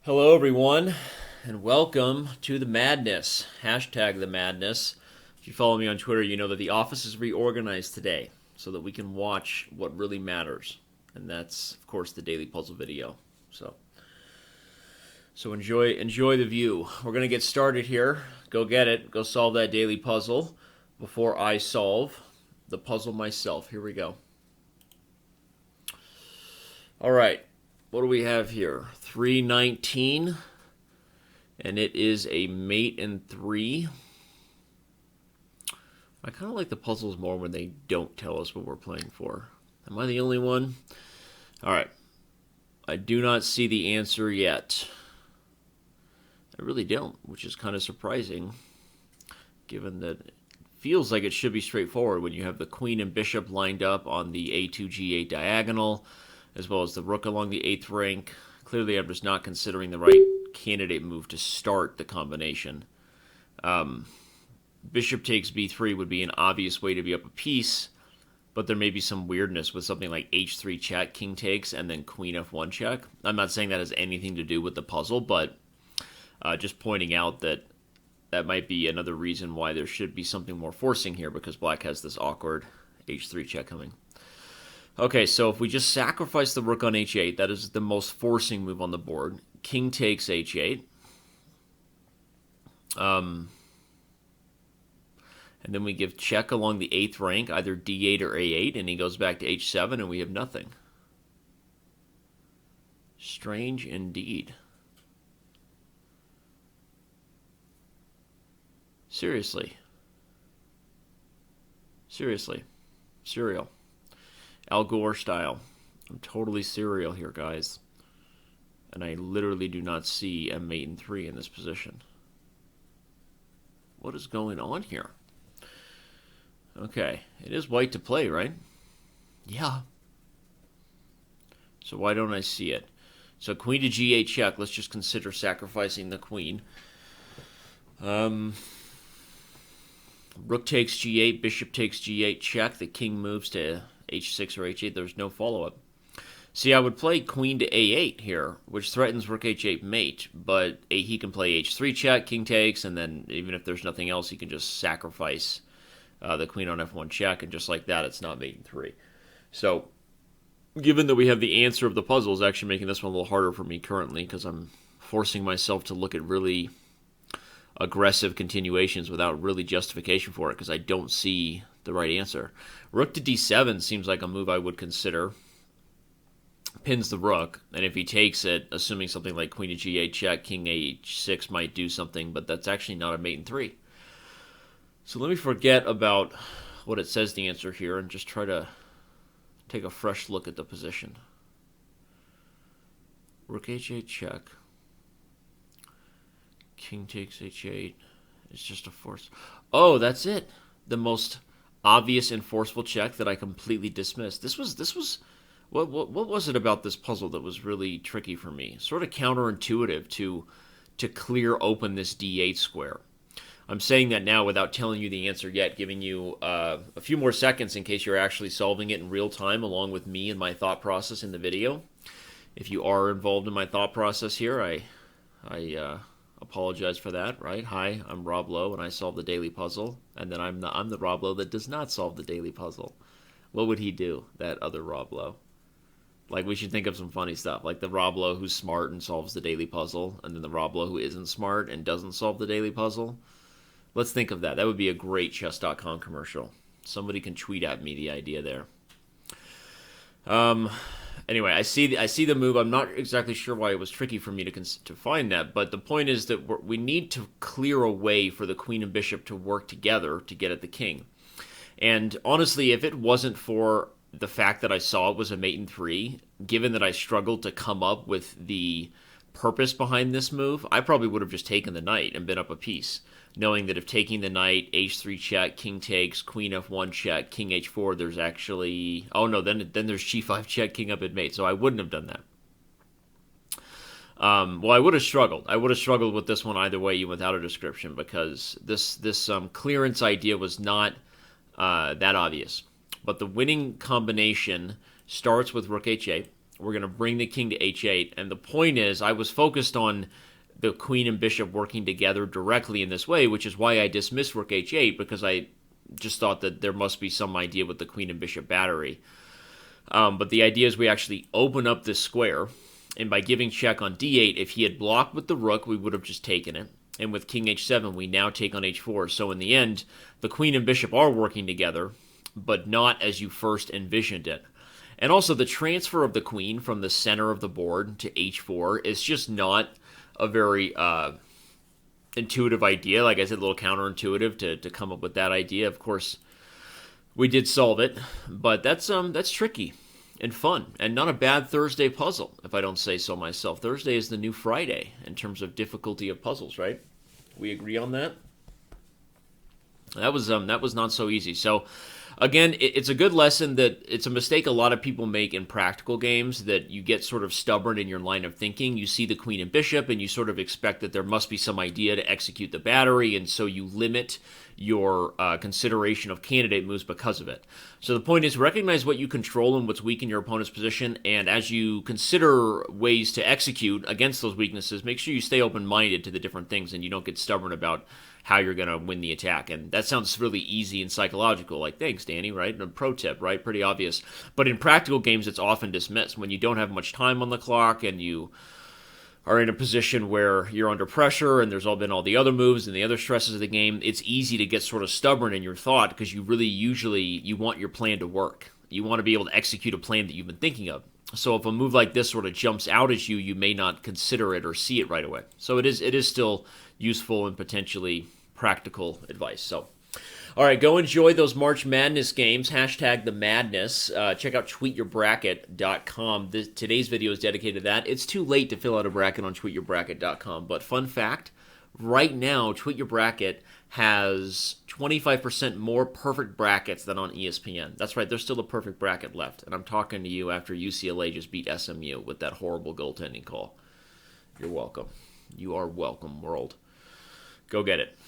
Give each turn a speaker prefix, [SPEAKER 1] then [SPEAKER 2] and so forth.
[SPEAKER 1] Hello, everyone, and welcome to the madness. Hashtag the madness. If you follow me on Twitter, you know that the office is reorganized today so that we can watch what really matters. And that's, of course, the daily puzzle video. So enjoy the view. We're going to get started here. Go get it. Go solve that daily puzzle before I solve the puzzle myself. Here we go. All right. What do we have here? 319, and it is a mate in 3. I kind of like the puzzles more when they don't tell us what we're playing for. Am I the only one? All right. I do not see the answer yet. I really don't, which is kind of surprising, given that it feels like it should be straightforward when you have the queen and bishop lined up on the a2 g8 diagonal, as well as the rook along the 8th rank. Clearly, I'm just not considering the right candidate move to start the combination. Bishop takes b3 would be an obvious way to be up a piece, but there may be some weirdness with something like h3 check, king takes, and then queen f1 check. I'm not saying that has anything to do with the puzzle, but just pointing out that that might be another reason why there should be something more forcing here, because black has this awkward h3 check coming. Okay, so if we just sacrifice the rook on h8, that is the most forcing move on the board. King takes h8. And then we give check along the 8th rank, either d8 or a8, and he goes back to h7, and we have nothing. Strange indeed. Seriously. Serial. Al Gore style. I'm totally serial here, guys. And I literally do not see a mate in 3 in this position. What is going on here? Okay, it is white to play, right? Yeah. So why don't I see it? So queen to g8 check. Let's just consider sacrificing the queen. Rook takes g8, bishop takes g8 check. The king moves to h6 or h8. There's no follow-up. See, I would play queen to a8 here, which threatens rook h8 mate, but he can play h3 check, king takes, and then even if there's nothing else, he can just sacrifice the queen on f1 check, and just like that, it's not mate in 3. So, given that we have the answer of the puzzle, is actually making this one a little harder for me currently, because I'm forcing myself to look at really aggressive continuations without really justification for it, because I don't see the right answer. Rook to d7 seems like a move I would consider. Pins the rook, and if he takes it, assuming something like queen to g8 check, king h6 might do something, but that's actually not a mate in 3. So let me forget about what it says the answer here and just try to take a fresh look at the position. Rook h8 check. King takes h8. It's just a force. Oh, that's it. The most obvious and forceful check that I completely dismissed. This was what was it about this puzzle that was really tricky for me? Sort of counterintuitive to clear open this d8 square. I'm saying that now without telling you the answer yet, giving you a few more seconds in case you're actually solving it in real time along with me and my thought process in the video. If you are involved in my thought process here, I apologize for that, right? Hi, I'm Rob Lowe, and I solve the daily puzzle. And then I'm the Rob Lowe that does not solve the daily puzzle. What would he do, that other Rob Lowe? Like, we should think of some funny stuff, like the Rob Lowe who's smart and solves the daily puzzle, and then the Rob Lowe who isn't smart and doesn't solve the daily puzzle. Let's think of that. That would be a great Chess.com commercial. Somebody can tweet at me the idea there. Anyway, I see the move. I'm not exactly sure why it was tricky for me to find that, but the point is that we need to clear a way for the queen and bishop to work together to get at the king. And honestly, if it wasn't for the fact that I saw it was a mate in 3, given that I struggled to come up with the purpose behind this move, I probably would have just taken the knight and been up a piece, knowing that if taking the knight, h3 check, king takes, queen f1 check, king h4, there's actually... Oh no, then there's g5 check, king up at mate, so I wouldn't have done that. Well, I would have struggled. I would have struggled with this one either way, even without a description, because this clearance idea was not that obvious. But the winning combination starts with rook h8, We're going to bring the king to h8. And the point is, I was focused on the queen and bishop working together directly in this way, which is why I dismissed rook h8, because I just thought that there must be some idea with the queen and bishop battery. But the idea is we actually open up this square, and by giving check on d8, if he had blocked with the rook, we would have just taken it. And with king h7, we now take on h4. So in the end, the queen and bishop are working together, but not as you first envisioned it. And also, the transfer of the queen from the center of the board to h4 is just not a very intuitive idea. Like I said, a little counterintuitive to come up with that idea. Of course, we did solve it, but that's tricky and fun, and not a bad Thursday puzzle, if I don't say so myself. Thursday is the new Friday in terms of difficulty of puzzles, right? We agree on that? That was not so easy. So again, it's a good lesson that it's a mistake a lot of people make in practical games, that you get sort of stubborn in your line of thinking. You see the queen and bishop, and you sort of expect that there must be some idea to execute the battery, and so you limit your consideration of candidate moves because of it. So the point is, recognize what you control and what's weak in your opponent's position, and as you consider ways to execute against those weaknesses, make sure you stay open-minded to the different things and you don't get stubborn about how you're going to win the attack. And that sounds really easy and psychological, like, thanks, Danny, right? And a pro tip, right? Pretty obvious. But in practical games, it's often dismissed. When you don't have much time on the clock and you are in a position where you're under pressure and there's been all the other moves and the other stresses of the game, it's easy to get sort of stubborn in your thought, because you really you want your plan to work. You want to be able to execute a plan that you've been thinking of. So if a move like this sort of jumps out at you, you may not consider it or see it right away. So it is still useful and potentially practical advice. So, all right, go enjoy those March Madness games. Hashtag the madness. Check out tweetyourbracket.com. Today's video is dedicated to that. It's too late to fill out a bracket on tweetyourbracket.com, but fun fact, right now, Tweet Your Bracket has 25% more perfect brackets than on ESPN. That's right, there's still a perfect bracket left, and I'm talking to you after UCLA just beat SMU with that horrible goaltending call. You're welcome. You are welcome, world. Go get it.